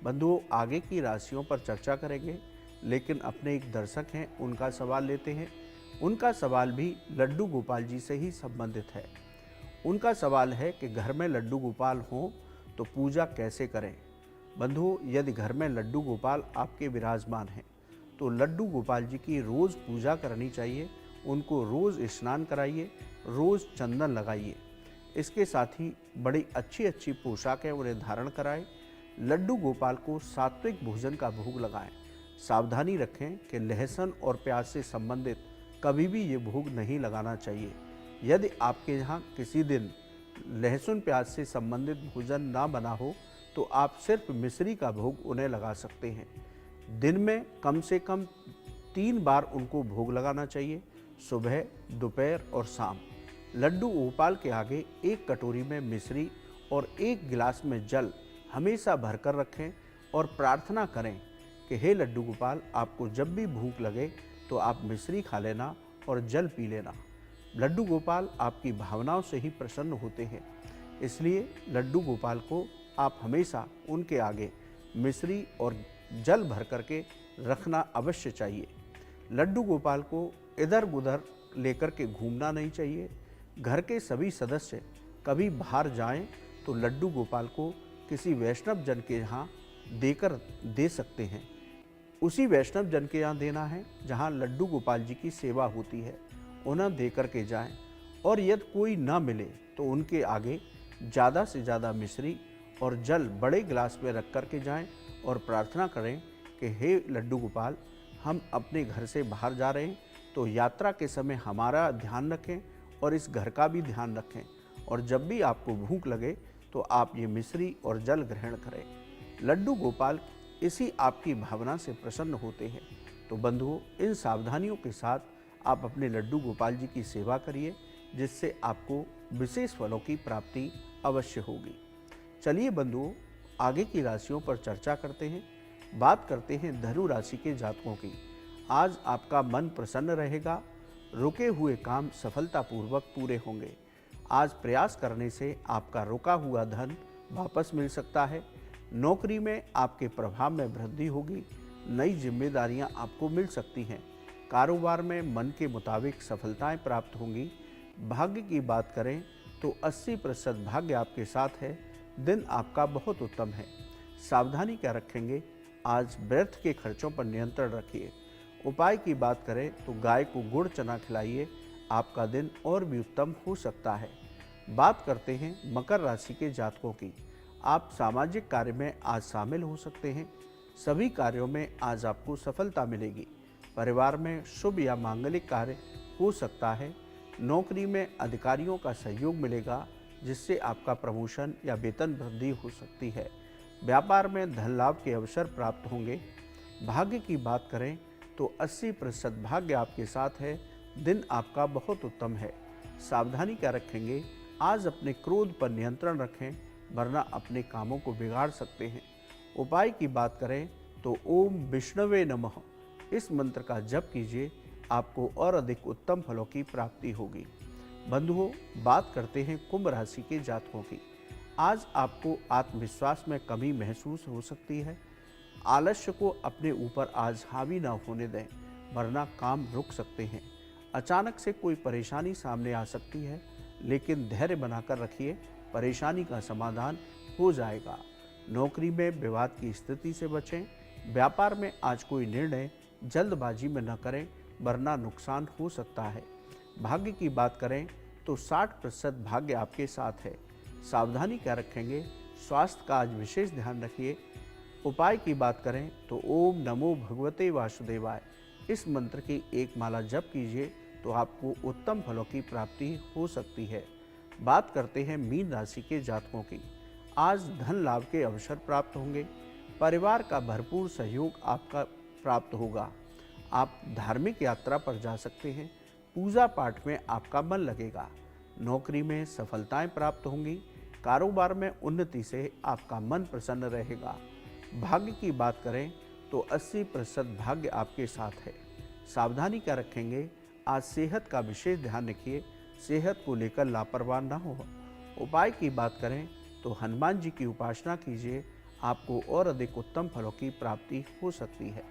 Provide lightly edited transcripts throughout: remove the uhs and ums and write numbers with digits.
बंधुओं, आगे की राशियों पर चर्चा करेंगे, लेकिन अपने एक दर्शक हैं उनका सवाल लेते हैं। उनका सवाल भी लड्डू गोपाल जी से ही संबंधित है। उनका सवाल है कि घर में लड्डू गोपाल हों तो पूजा कैसे करें। बंधुओं, यदि घर में लड्डू गोपाल आपके विराजमान हैं तो लड्डू गोपाल जी की रोज़ पूजा करनी चाहिए। उनको रोज़ स्नान कराइए, रोज़ चंदन लगाइए। इसके साथ ही बड़ी अच्छी अच्छी पोशाकें उन्हें धारण कराएं। लड्डू गोपाल को सात्विक भोजन का भोग लगाएं। सावधानी रखें कि लहसुन और प्याज से संबंधित कभी भी ये भोग नहीं लगाना चाहिए। यदि आपके यहाँ किसी दिन लहसुन प्याज से संबंधित भोजन ना बना हो तो आप सिर्फ मिश्री का भोग उन्हें लगा सकते हैं। दिन में कम से कम 3 बार उनको भोग लगाना चाहिए, सुबह, दोपहर और शाम। लड्डू गोपाल के आगे एक कटोरी में मिश्री और एक गिलास में जल हमेशा भरकर रखें और प्रार्थना करें कि हे लड्डू गोपाल, आपको जब भी भूख लगे तो आप मिश्री खा लेना और जल पी लेना। लड्डू गोपाल आपकी भावनाओं से ही प्रसन्न होते हैं, इसलिए लड्डू गोपाल को आप हमेशा उनके आगे मिश्री और जल भर करके रखना अवश्य चाहिए। लड्डू गोपाल को इधर उधर लेकर के घूमना नहीं चाहिए। घर के सभी सदस्य कभी बाहर जाएं तो लड्डू गोपाल को किसी वैष्णव जन के यहाँ देकर दे सकते हैं। उसी वैष्णव जन के यहाँ देना है जहाँ लड्डू गोपाल जी की सेवा होती है, उन्हें दे करके जाएं। और यदि कोई ना मिले तो उनके आगे ज़्यादा से ज़्यादा मिश्री और जल बड़े गिलास में रख कर के जाएं और प्रार्थना करें कि हे लड्डू गोपाल, हम अपने घर से बाहर जा रहे हैं तो यात्रा के समय हमारा ध्यान रखें और इस घर का भी ध्यान रखें, और जब भी आपको भूख लगे तो आप ये मिश्री और जल ग्रहण करें। लड्डू गोपाल इसी आपकी भावना से प्रसन्न होते हैं। तो बंधुओं, इन सावधानियों के साथ आप अपने लड्डू गोपाल जी की सेवा करिए, जिससे आपको विशेष फलों की प्राप्ति अवश्य होगी। चलिए बंधुओं, आगे की राशियों पर चर्चा करते हैं। बात करते हैं धनु राशि के जातकों की। आज आपका मन प्रसन्न रहेगा, रुके हुए काम सफलतापूर्वक पूरे होंगे। आज प्रयास करने से आपका रुका हुआ धन वापस मिल सकता है। नौकरी में आपके प्रभाव में वृद्धि होगी, नई जिम्मेदारियां आपको मिल सकती हैं। कारोबार में मन के मुताबिक सफलताएं प्राप्त होंगी। भाग्य की बात करें तो 80% भाग्य आपके साथ है। दिन आपका बहुत उत्तम है। सावधानी क्या रखेंगे? आज व्यर्थ के खर्चों पर नियंत्रण रखिए। उपाय की बात करें तो गाय को गुड़ चना खिलाइए, आपका दिन और भी उत्तम हो सकता है। बात करते हैं मकर राशि के जातकों की। आप सामाजिक कार्य में आज शामिल हो सकते हैं। सभी कार्यों में आज आपको सफलता मिलेगी। परिवार में शुभ या मांगलिक कार्य हो सकता है। नौकरी में अधिकारियों का सहयोग मिलेगा, जिससे आपका प्रमोशन या वेतन वृद्धि हो सकती है। व्यापार में धन लाभ के अवसर प्राप्त होंगे। भाग्य की बात करें तो 80% भाग्य आपके साथ है। दिन आपका बहुत उत्तम है। सावधानी क्या रखेंगे? आज अपने क्रोध पर नियंत्रण रखें, वरना अपने कामों को बिगाड़ सकते हैं। उपाय की बात करें तो ओम विष्णवे नमः इस मंत्र का जप कीजिए, आपको और अधिक उत्तम फलों की प्राप्ति होगी। बंधुओं, बात करते हैं कुंभ राशि के जातकों की। आज आपको आत्मविश्वास में कमी महसूस हो सकती है। आलस्य को अपने ऊपर आज हावी न होने दें, वरना काम रुक सकते हैं। अचानक से कोई परेशानी सामने आ सकती है, लेकिन धैर्य बनाकर रखिए, परेशानी का समाधान हो जाएगा। नौकरी में विवाद की स्थिति से बचें। व्यापार में आज कोई निर्णय जल्दबाजी में न करें, वरना नुकसान हो सकता है। भाग्य की बात करें तो 60% भाग्य आपके साथ है। सावधानी क्या रखेंगे? स्वास्थ्य का आज विशेष ध्यान रखिए। उपाय की बात करें तो ओम नमो भगवते वासुदेवाय इस मंत्र की एक माला जप कीजिए, तो आपको उत्तम फलों की प्राप्ति हो सकती है। बात करते हैं मीन राशि के जातकों की। आज धन लाभ के अवसर प्राप्त होंगे। परिवार का भरपूर सहयोग आपका प्राप्त होगा। आप धार्मिक यात्रा पर जा सकते हैं। पूजा पाठ में आपका मन लगेगा। नौकरी में सफलताएं प्राप्त होंगी। कारोबार में उन्नति से आपका मन प्रसन्न रहेगा। भाग्य की बात करें तो 80% भाग्य आपके साथ है। सावधानी क्या रखेंगे? आज सेहत का विशेष ध्यान रखिए, सेहत को लेकर लापरवाह न हो। उपाय की बात करें तो हनुमान जी की उपासना कीजिए, आपको और अधिक उत्तम फलों की प्राप्ति हो सकती है।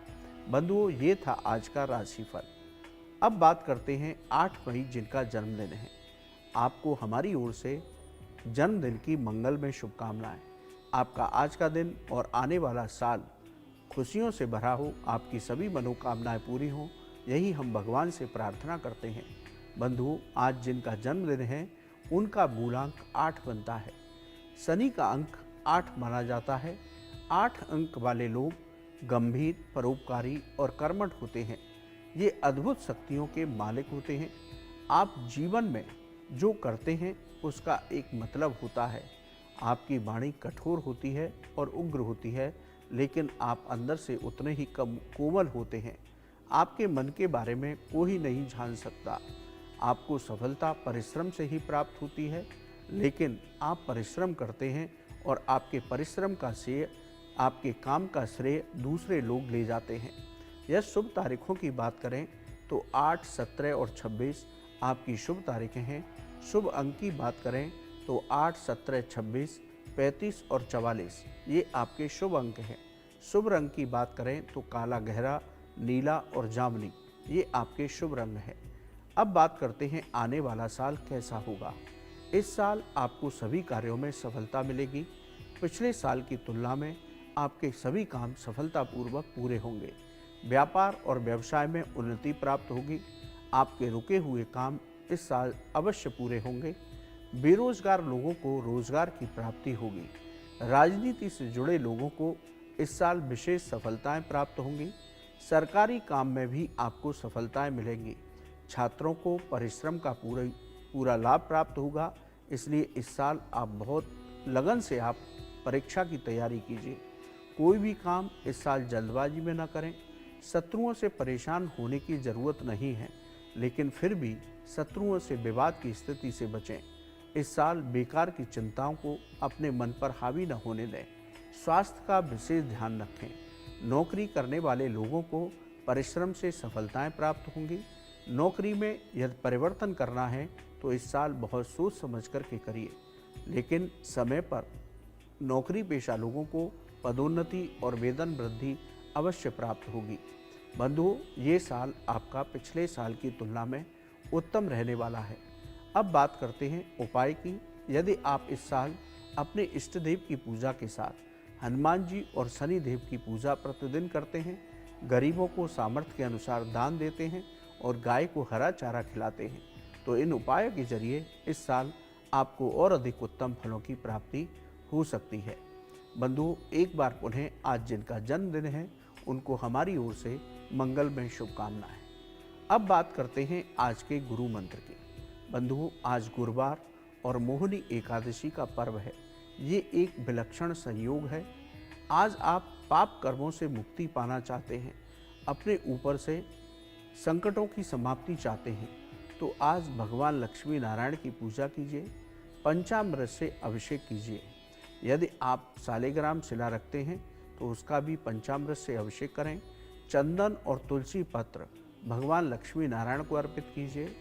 बंधुओं, ये था आज का राशिफल। अब बात करते हैं 8 मई जिनका जन्मदिन है। आपको हमारी ओर से जन्मदिन की मंगलमय शुभकामनाएं। आपका आज का दिन और आने वाला साल खुशियों से भरा हो, आपकी सभी मनोकामनाएं पूरी हों, यही हम भगवान से प्रार्थना करते हैं। बंधुओं, आज जिनका जन्मदिन है उनका मूलांक 8 बनता है। शनि का अंक 8 माना जाता है। 8 अंक वाले लोग गंभीर, परोपकारी और कर्मठ होते हैं। ये अद्भुत शक्तियों के मालिक होते हैं। आप जीवन में जो करते हैं उसका एक मतलब होता है। आपकी वाणी कठोर होती है और उग्र होती है, लेकिन आप अंदर से उतने ही कोमल होते हैं। आपके मन के बारे में कोई नहीं जान सकता। आपको सफलता परिश्रम से ही प्राप्त होती है, लेकिन आप परिश्रम करते हैं और आपके परिश्रम का श्रेय, आपके काम का श्रेय दूसरे लोग ले जाते हैं। यह शुभ तारीखों की बात करें तो 8, 17 और 26 आपकी शुभ तारीखें हैं। शुभ अंक की बात करें तो 8, 17, 26, 35 और 44 ये आपके शुभ अंक हैं। शुभ रंग की बात करें तो काला, गहरा, नीला और जामुनी ये आपके शुभ रंग हैं। अब बात करते हैं आने वाला साल कैसा होगा। इस साल आपको सभी कार्यों में सफलता मिलेगी। पिछले साल की तुलना में आपके सभी काम सफलतापूर्वक पूरे होंगे। व्यापार और व्यवसाय में उन्नति प्राप्त होगी। आपके रुके हुए काम इस साल अवश्य पूरे होंगे। बेरोजगार लोगों को रोजगार की प्राप्ति होगी। राजनीति से जुड़े लोगों को इस साल विशेष सफलताएं प्राप्त होंगी। सरकारी काम में भी आपको सफलताएं मिलेंगी। छात्रों को परिश्रम का पूरा लाभ प्राप्त होगा, इसलिए इस साल आप बहुत लगन से आप परीक्षा की तैयारी कीजिए। कोई भी काम इस साल जल्दबाजी में न करें। शत्रुओं से परेशान होने की ज़रूरत नहीं है, लेकिन फिर भी शत्रुओं से विवाद की स्थिति से बचें। इस साल बेकार की चिंताओं को अपने मन पर हावी न होने दें। स्वास्थ्य का विशेष ध्यान रखें। नौकरी करने वाले लोगों को परिश्रम से सफलताएं प्राप्त होंगी। नौकरी में यदि परिवर्तन करना है तो इस साल बहुत सोच समझ कर के करिए, लेकिन समय पर नौकरी पेशा लोगों को पदोन्नति और वेतन वृद्धि अवश्य प्राप्त होगी। बंधुओं, ये साल आपका पिछले साल की तुलना में उत्तम रहने वाला है। अब बात करते हैं उपाय की। यदि आप इस साल अपने इष्ट देव की पूजा के साथ हनुमान जी और शनि देव की पूजा प्रतिदिन करते हैं, गरीबों को सामर्थ्य के अनुसार दान देते हैं और गाय को हरा चारा खिलाते हैं, तो इन उपायों के जरिए इस साल आपको और अधिक उत्तम फलों की प्राप्ति हो सकती है। बंधुओं, एक बार पुनः आज जिनका जन्मदिन है उनको हमारी ओर से मंगलमय शुभकामनाएं। अब बात करते हैं आज के गुरु मंत्र की। बंधुओं, आज गुरुवार और मोहिनी एकादशी का पर्व है। ये एक विलक्षण संयोग है। आज आप पाप कर्मों से मुक्ति पाना चाहते हैं, अपने ऊपर से संकटों की समाप्ति चाहते हैं, तो आज भगवान लक्ष्मी नारायण की पूजा कीजिए। पंचामृत से अभिषेक कीजिए। यदि आप सालिग्राम शिला रखते हैं तो उसका भी पंचामृत से अभिषेक करें। चंदन और तुलसी पत्र भगवान लक्ष्मी नारायण को अर्पित कीजिए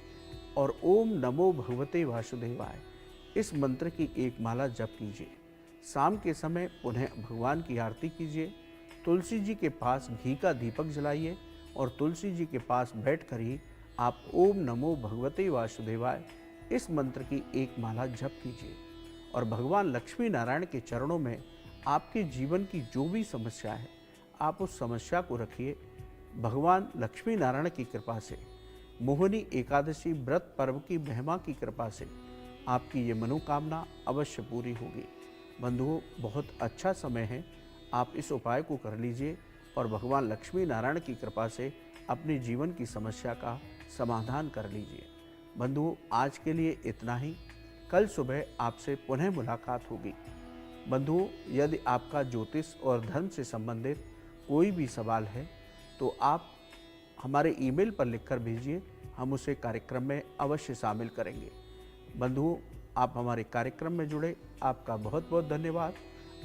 और ओम नमो भगवते वासुदेवाय इस मंत्र की एक माला जप कीजिए। शाम के समय पुनः भगवान की आरती कीजिए। तुलसी जी के पास घी का दीपक जलाइए और तुलसी जी के पास बैठकर ही आप ओम नमो भगवते वासुदेवाय इस मंत्र की एक माला जप कीजिए और भगवान लक्ष्मी नारायण के चरणों में आपके जीवन की जो भी समस्या है आप उस समस्या को रखिए। भगवान लक्ष्मी नारायण की कृपा से, मोहिनी एकादशी व्रत पर्व की महिमा की कृपा से आपकी ये मनोकामना अवश्य पूरी होगी। बंधुओं, बहुत अच्छा समय है, आप इस उपाय को कर लीजिए और भगवान लक्ष्मी नारायण की कृपा से अपने जीवन की समस्या का समाधान कर लीजिए। बंधुओं, आज के लिए इतना ही। कल सुबह आपसे पुनः मुलाकात होगी। बंधुओं, यदि आपका ज्योतिष और धर्म से संबंधित कोई भी सवाल है तो आप हमारे ईमेल पर लिखकर भेजिए, हम उसे कार्यक्रम में अवश्य शामिल करेंगे। बंधुओं, आप हमारे कार्यक्रम में जुड़े, आपका बहुत बहुत धन्यवाद।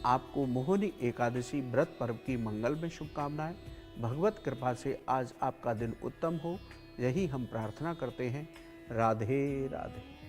आपको मोहिनी एकादशी व्रत पर्व की मंगलमय शुभकामनाएं। भगवत कृपा से आज आपका दिन उत्तम हो, यही हम प्रार्थना करते हैं। राधे राधे।